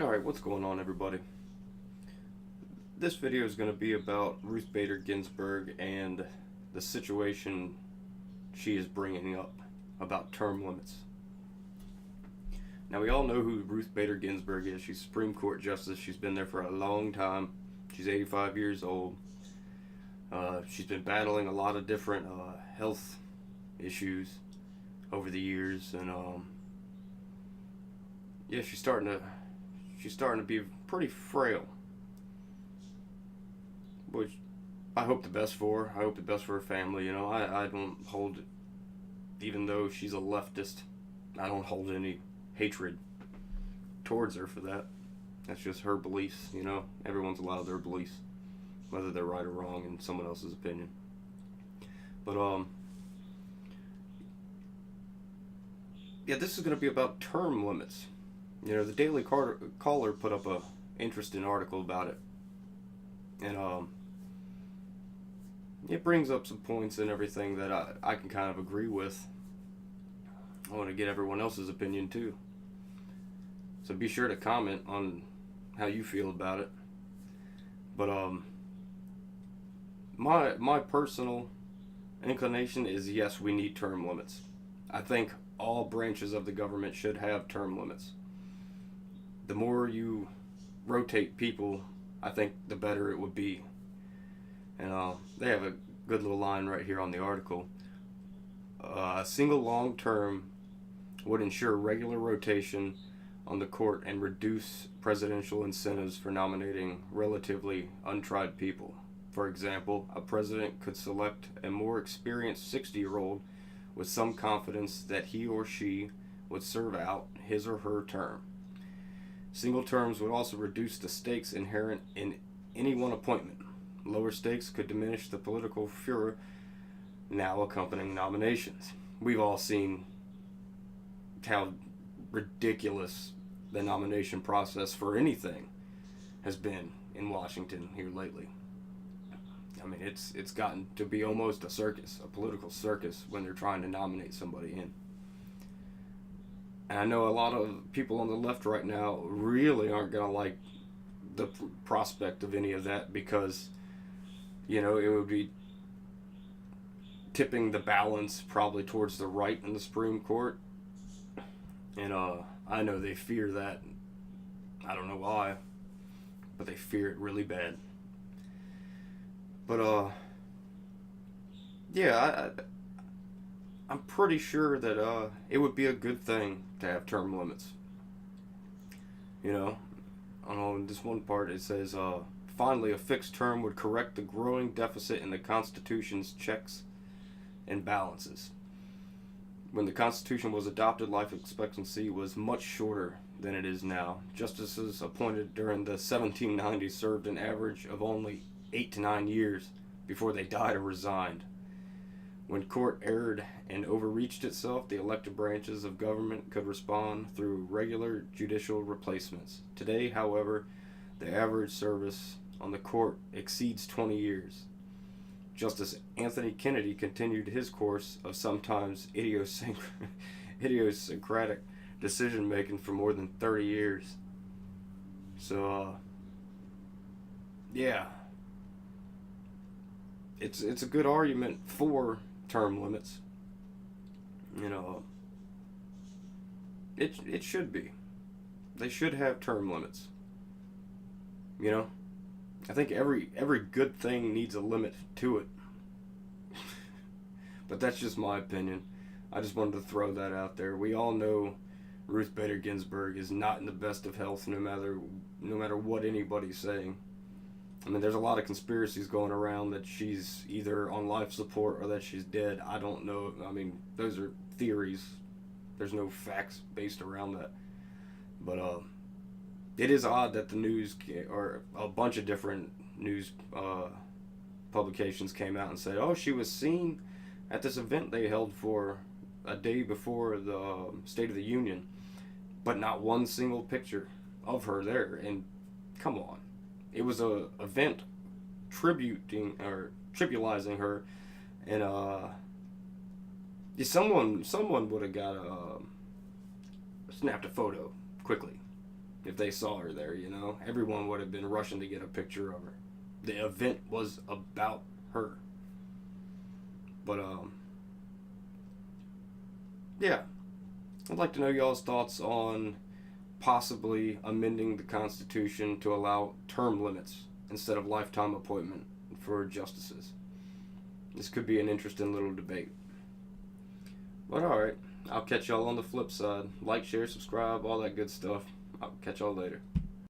Alright, what's going on, everybody? This video is going to be about Ruth Bader Ginsburg and the situation she is bringing up about term limits. Now, we all know who Ruth Bader Ginsburg is. She's Supreme Court Justice. She's been there for a long time. She's 85 years old. She's been battling a lot of different health issues over the years, and yeah, she's starting to be pretty frail, which I hope the best for her. I hope the best for her family. I don't hold, even though she's a leftist, I don't hold any hatred towards her for that. That's just her beliefs. Everyone's allowed their beliefs, whether they're right or wrong in someone else's opinion. But yeah, this is going to be about term limits. The Daily Caller put up a interesting article about it, and it brings up some points and everything that I can kind of agree with. I want to get everyone else's opinion too, so be sure to comment on how you feel about it. But my personal inclination is yes, we need term limits. I think all branches of the government should have term limits. The more you rotate people, I think the better it would be. And they have a good little line right here on the article. A single long term would ensure regular rotation on the court and reduce presidential incentives for nominating relatively untried people. For example, a president could select a more experienced 60-year-old with some confidence that he or she would serve out his or her term. Single terms would also reduce the stakes inherent in any one appointment. Lower stakes could diminish the political furor now accompanying nominations. We've all seen how ridiculous the nomination process for anything has been in Washington here lately. I mean, it's gotten to be almost a circus, a political circus, when they're trying to nominate somebody in. And I know a lot of people on the left right now really aren't going to like the prospect of any of that, because, it would be tipping the balance probably towards the right in the Supreme Court. And I know they fear that. I don't know why, but they fear it really bad. But yeah, I'm pretty sure that it would be a good thing to have term limits. In this one part it says, finally, a fixed term would correct the growing deficit in the Constitution's checks and balances. When the Constitution was adopted, life expectancy was much shorter than it is now. Justices appointed during the 1790s served an average of only 8 to 9 years before they died or resigned. When court erred and overreached itself, the elected branches of government could respond through regular judicial replacements. Today, however, the average service on the court exceeds 20 years. Justice Anthony Kennedy continued his course of sometimes idiosyncratic decision-making for more than 30 years. So, yeah. It's a good argument for term limits. It should be. They should have term limits. I think every good thing needs a limit to it. But that's just my opinion. I just wanted to throw that out there. We all know Ruth Bader Ginsburg is not in the best of health, no matter what anybody's saying. I mean, there's a lot of conspiracies going around that she's either on life support or that she's dead. I don't know. I mean, those are theories. There's no facts based around that. But it is odd that the news, or a bunch of different news publications came out and said, oh, she was seen at this event they held for a day before the State of the Union, but not one single picture of her there. And come on. It was a event tribulizing her, and someone would have got snapped a photo quickly. if they saw her there, you know. Everyone would have been rushing to get a picture of her. The event was about her. But, yeah. I'd like to know y'all's thoughts on possibly amending the Constitution to allow term limits instead of lifetime appointment for justices. This could be an interesting little debate. But alright, I'll catch y'all on the flip side. Like, share, subscribe, all that good stuff. I'll catch y'all later.